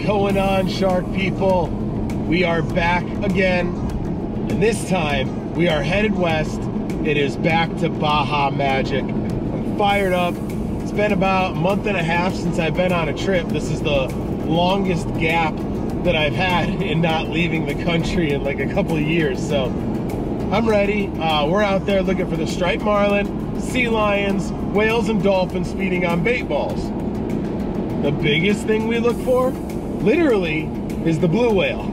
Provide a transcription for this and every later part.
going on, shark people? We are back again, and this time we are headed west. It is back to Baja magic. I'm fired up. It's been about a month and a half since I've been on a trip. This is the longest gap that I've had in not leaving the country in like a couple of years, so I'm ready. We're out there looking for the striped marlin, sea lions, whales, and dolphins feeding on bait balls. The biggest thing we look for, literally, is the blue whale.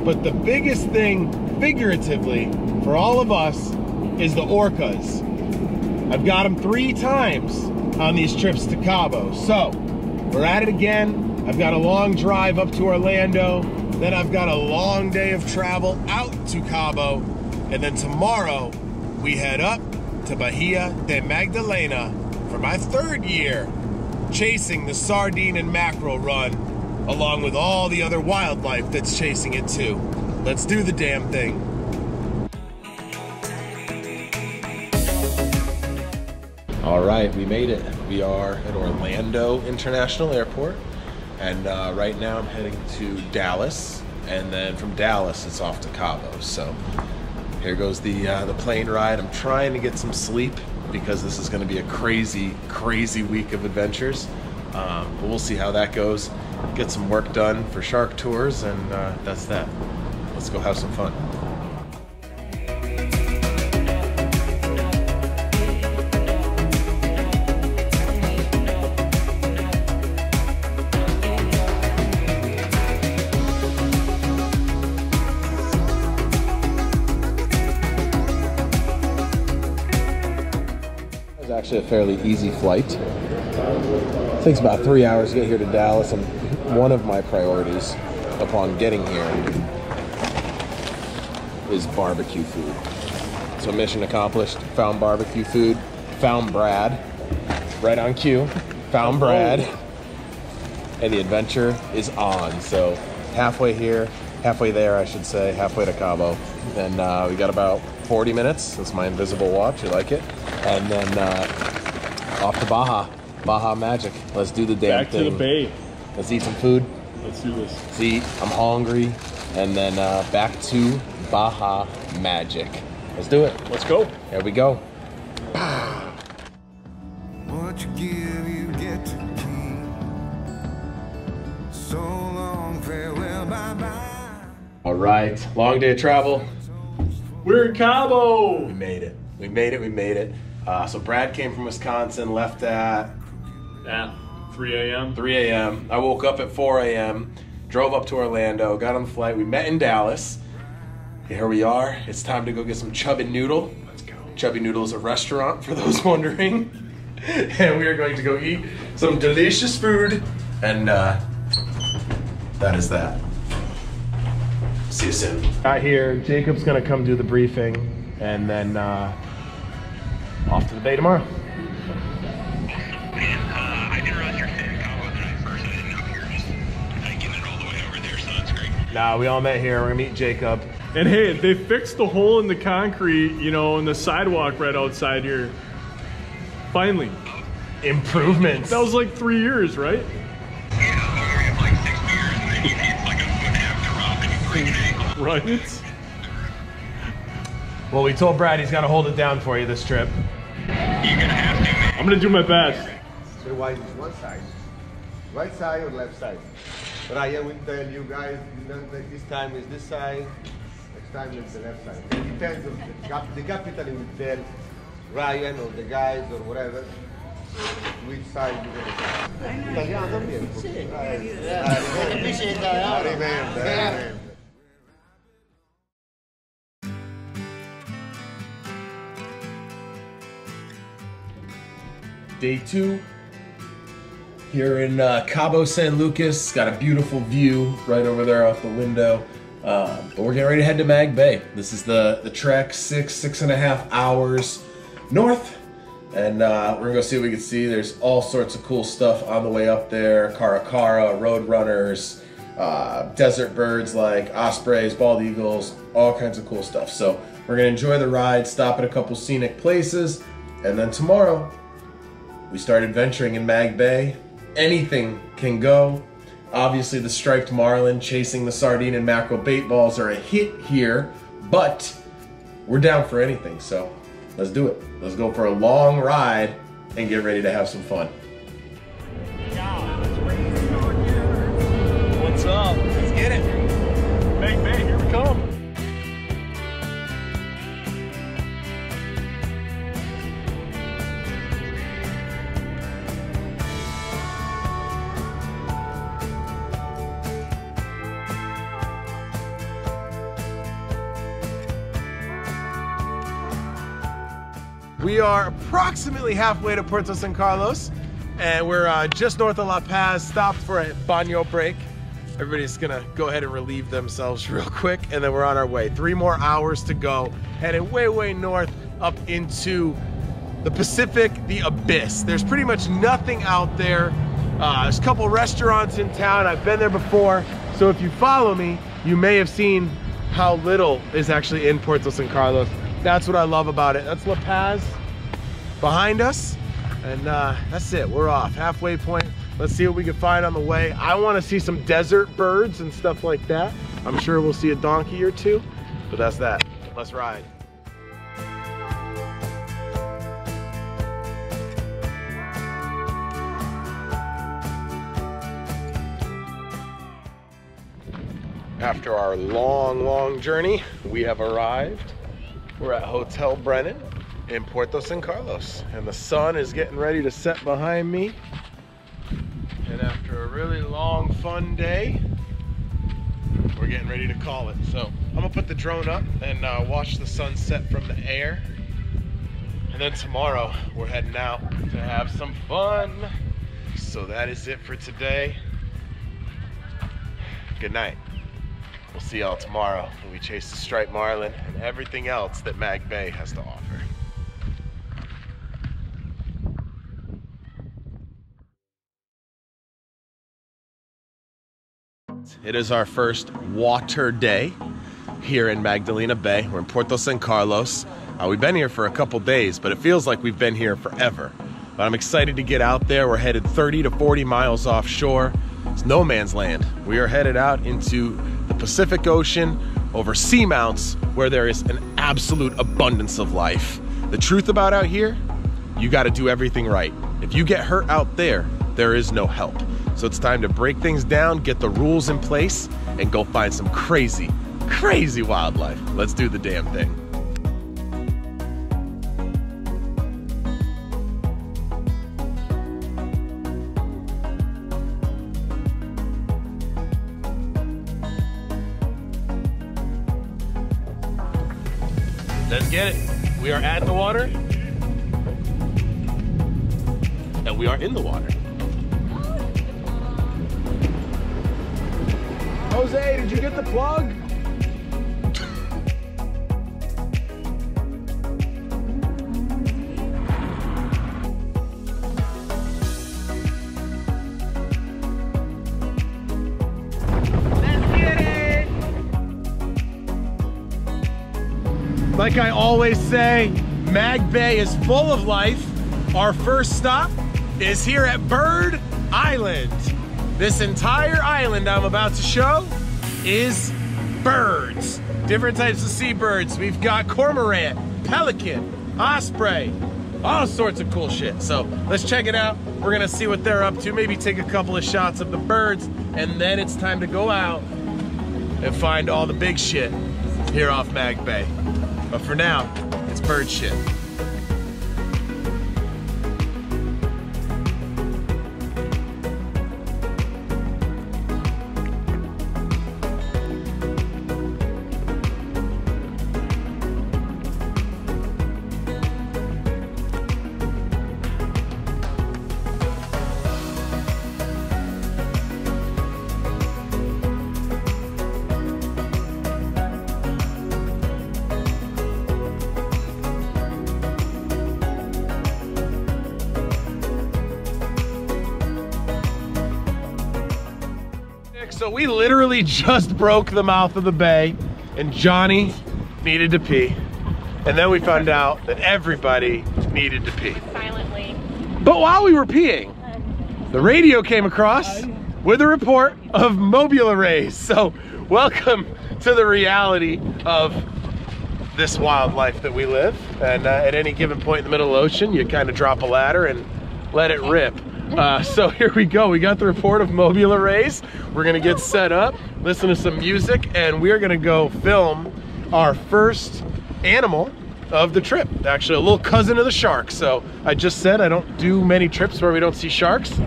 But the biggest thing, figuratively, for all of us, is the orcas. I've got them 3 times on these trips to Cabo. So, we're at it again. I've got a long drive up to Orlando. Then I've got a long day of travel out to Cabo. And then tomorrow, we head up to Bahia de Magdalena for my 3rd year chasing the sardine and mackerel run, along with all the other wildlife that's chasing it too. Let's do the damn thing. All right, we made it. We are at Orlando International Airport, and right now I'm heading to Dallas, and then from Dallas it's off to Cabo. So here goes the plane ride. I'm trying to get some sleep because this is going to be a crazy, crazy week of adventures. But we'll see how that goes. Get some work done for shark tours, and that's that. Let's go have some fun. Actually a fairly easy flight. It takes about 3 hours to get here to Dallas, and one of my priorities upon getting here is barbecue food. So mission accomplished. Found barbecue food. Found Brad. Right on cue. Found Brad. And the adventure is on. So halfway here, halfway there I should say, halfway to Cabo. And we got about 40 minutes. That's my invisible watch, you like it? And then off to Baja magic. Let's do the damn thing. Back to the bay. Let's eat some food. Let's do this. Let's eat. I'm hungry. And then back to Baja magic. Let's do it. Let's go. Here we go. What you give, you get to keep. So long, farewell, bye-bye. All right, long day of travel. We're in Cabo. We made it. We made it. We made it. So Brad came from Wisconsin, left at 3 a.m. 3 a.m. I woke up at 4 a.m., drove up to Orlando, got on the flight. We met in Dallas. Here we are. It's time to go get some Chubby Noodle. Let's go. Chubby Noodle is a restaurant, for those wondering. And we are going to go eat some delicious food. And that is that. See you soon. Out here, Jacob's gonna come do the briefing, and then off to the bay tomorrow. I didn't realize you're staying in Cabo tonight first. I didn't know you were just hiking it all the way over there, so that's great. Nah, we all met here. We're gonna meet Jacob. And hey, they fixed the hole in the concrete, you know, in the sidewalk right outside here. Finally. Improvements. That was like 3 years, right? Yeah, we have like 6 beers, and then you need like a foot and a half to drop and you break an ankle. Right? Well, we told Brad he's got to hold it down for you this trip. You're gonna have to, man. I'm gonna do my best. So why is one side? Right side or left side? Raia will tell you guys, this time is this side, next time is the left side. It depends on the capital will tell Ryan or the guys or whatever which side you're going to go. Italiano también. Amen. Day 2 here in Cabo San Lucas. Got a beautiful view right over there off the window. But we're getting ready to head to Mag Bay. This is the trek, 6.5 hours north. And we're gonna go see what we can see. There's all sorts of cool stuff on the way up there. Caracara, road runners, desert birds like ospreys, bald eagles, all kinds of cool stuff. So we're gonna enjoy the ride, stop at a couple scenic places, and then tomorrow we start adventuring in Mag Bay. Anything can go. Obviously the striped marlin chasing the sardine and mackerel bait balls are a hit here, but we're down for anything, so let's do it. Let's go for a long ride and get ready to have some fun. What's up? Let's get it. Big bait, here we come. We are approximately halfway to Puerto San Carlos, and we're just north of La Paz, stopped for a baño break. Everybody's gonna go ahead and relieve themselves real quick, and then we're on our way. 3 more hours to go, heading way, way north up into the Pacific, the abyss. There's pretty much nothing out there. There's a couple restaurants in town. I've been there before, so if you follow me, you may have seen how little is actually in Puerto San Carlos. That's what I love about it. That's La Paz behind us, and that's it. We're off, halfway point. Let's see what we can find on the way. I want to see some desert birds and stuff like that. I'm sure we'll see a donkey or two, but that's that. Let's ride. After our long, long journey, we have arrived. We're at Hotel Brennan in Puerto San Carlos, and the sun is getting ready to set behind me. And after a really long, fun day, we're getting ready to call it. So I'm gonna put the drone up and watch the sunset from the air. And then tomorrow, we're heading out to have some fun. So that is it for today. Good night. We'll see y'all tomorrow when we chase the striped marlin and everything else that Mag Bay has to offer. It is our first water day here in Magdalena Bay. We're in Puerto San Carlos. We've been here for a couple days, but it feels like we've been here forever. But I'm excited to get out there. We're headed 30 to 40 miles offshore. It's no man's land. We are headed out into the Pacific Ocean over seamounts where there is an absolute abundance of life. The truth about out here, you got to do everything right. If you get hurt out there, there is no help. So it's time to break things down, get the rules in place, and go find some crazy, crazy wildlife. Let's do the damn thing. Let's get it. We are at the water, and we are in the water. Jose, did you get the plug? Like I always say, Mag Bay is full of life. Our first stop is here at Bird Island. This entire island I'm about to show is birds. Different types of seabirds. We've got cormorant, pelican, osprey, all sorts of cool shit. So let's check it out. We're gonna see what they're up to, maybe take a couple of shots of the birds, and then it's time to go out and find all the big shit here off Mag Bay. But for now, it's bird shit. So we literally just broke the mouth of the bay, and Johnny needed to pee. And then we found out that everybody needed to pee. Silently. But while we were peeing, the radio came across with a report of mobula rays. So welcome to the reality of this wildlife that we live. And at any given point in the middle of the ocean, you kind of drop a ladder and let it rip. So here we go. We got the report of mobula rays. We're gonna get set up, listen to some music, and we're gonna go film our first animal of the trip. Actually, a little cousin of the shark. So I just said I don't do many trips where we don't see sharks,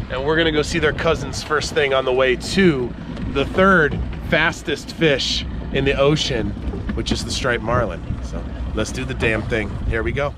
and we're gonna go see their cousins first thing on the way to the third fastest fish in the ocean, which is the striped marlin. So let's do the damn thing. Here we go.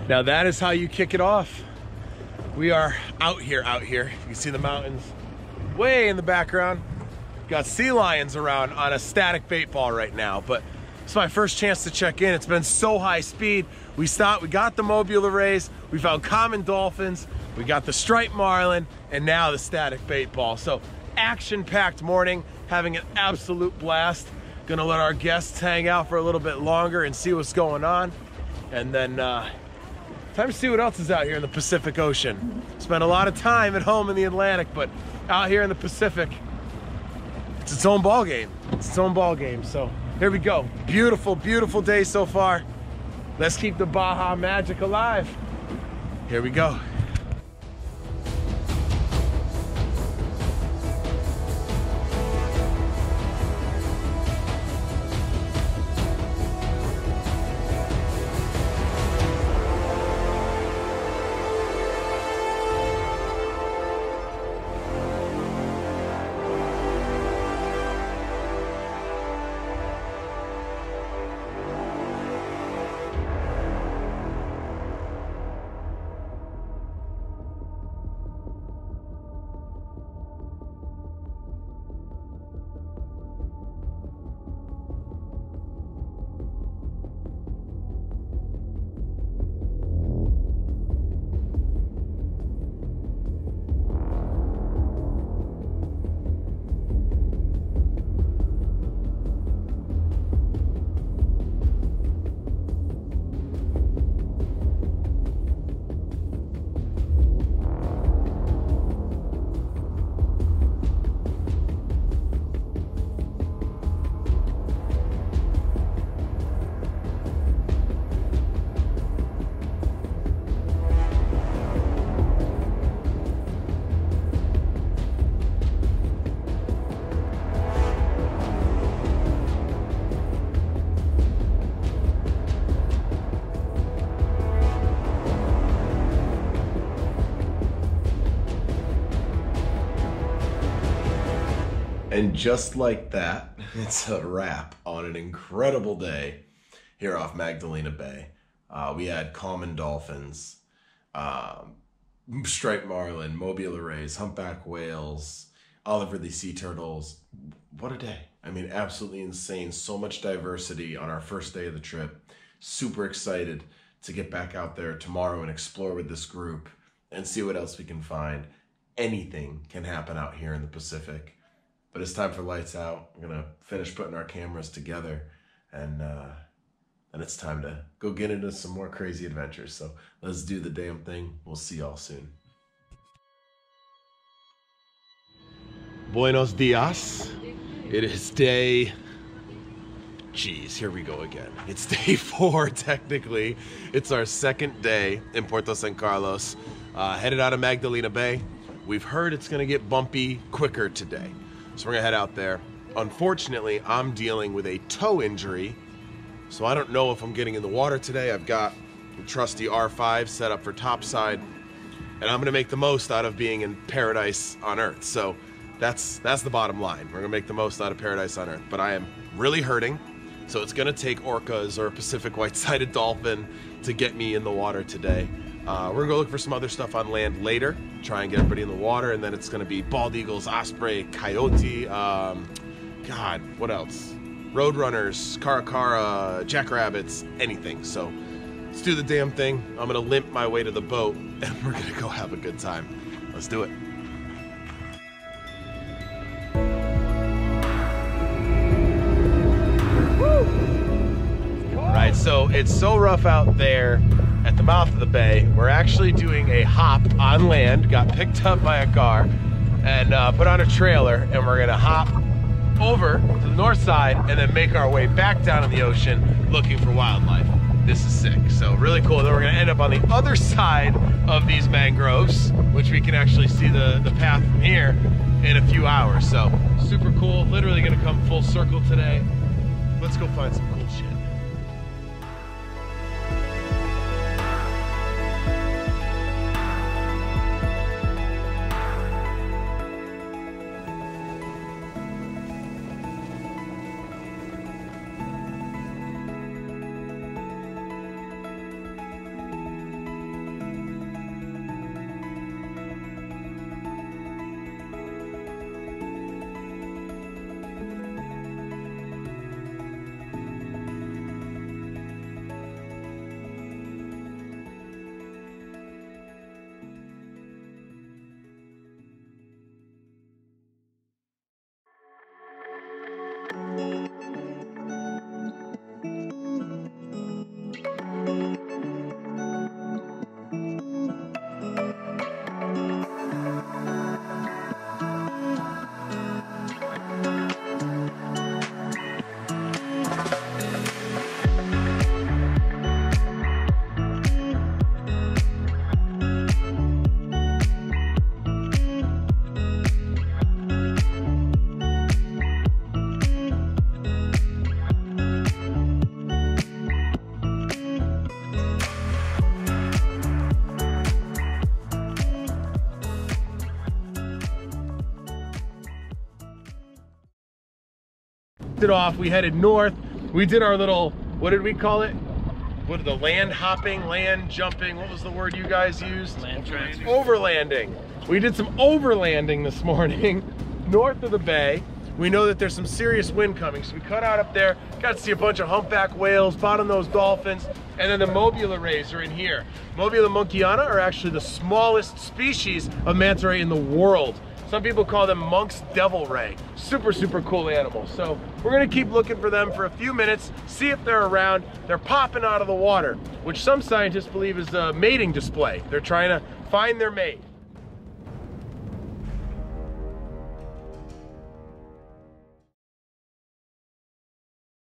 Now that is how you kick it off. We are out here. You can see the mountains way in the background. Got sea lions around on a static bait ball right now, but it's my first chance to check in. It's been so high speed. We stopped, we got the mobula rays, we found common dolphins, we got the striped marlin, and now the static bait ball. So action-packed morning, having an absolute blast. Gonna let our guests hang out for a little bit longer and see what's going on. And then time to see what else is out here in the Pacific Ocean. Spent a lot of time at home in the Atlantic, but out here in the Pacific, it's its own ball game. It's its own ball game. So here we go. Beautiful, beautiful day so far. Let's keep the Baja magic alive. Here we go. And just like that, it's a wrap on an incredible day here off Magdalena Bay. We had common dolphins, striped marlin, mobula rays, humpback whales, olive-ridley sea turtles. What a day. I mean, absolutely insane. So much diversity on our first day of the trip. Super excited to get back out there tomorrow and explore with this group and see what else we can find. Anything can happen out here in the Pacific. But it's time for lights out. We're gonna finish putting our cameras together, and then it's time to go get into some more crazy adventures. So let's do the damn thing. We'll see y'all soon. Buenos dias. It is day, geez, here we go again. It's day 4 technically. It's our second day in Puerto San Carlos, headed out of Magdalena Bay. We've heard it's gonna get bumpy quicker today. So we're gonna head out there. Unfortunately, I'm dealing with a toe injury, so I don't know if I'm getting in the water today. I've got the trusty R5 set up for topside, and I'm gonna make the most out of being in paradise on Earth. So that's the bottom line. We're gonna make the most out of paradise on Earth, but I am really hurting, so it's gonna take orcas or a Pacific white-sided dolphin to get me in the water today. We're gonna go look for some other stuff on land later, try and get everybody in the water, and then it's gonna be bald eagles, osprey, coyote, God, what else? Roadrunners, caracara, jackrabbits, anything. So let's do the damn thing. I'm gonna limp my way to the boat, and we're gonna go have a good time. Let's do it. All right, so it's so rough out there at the mouth of the bay. We're actually doing a hop on land, got picked up by a car and put on a trailer, and we're gonna hop over to the north side and then make our way back down in the ocean looking for wildlife. This is sick, so really cool. Then we're gonna end up on the other side of these mangroves, which we can actually see the path from here in a few hours. So super cool, literally gonna come full circle today. Let's go find some cool shit. It off, we headed north. We did our little, what did we call it? What, the land hopping, land jumping, what was the word you guys used? Land transfer. Overlanding. We did some overlanding this morning north of the bay. We know that there's some serious wind coming, so we cut out up there, got to see a bunch of humpback whales, bottom-nosed dolphins, and then the mobula rays are in here. Mobula monkiana are actually the smallest species of manta ray in the world. Some people call them monk's devil ray. Super, super cool animals. So we're gonna keep looking for them for a few minutes, see if they're around. They're popping out of the water, which some scientists believe is a mating display. They're trying to find their mate.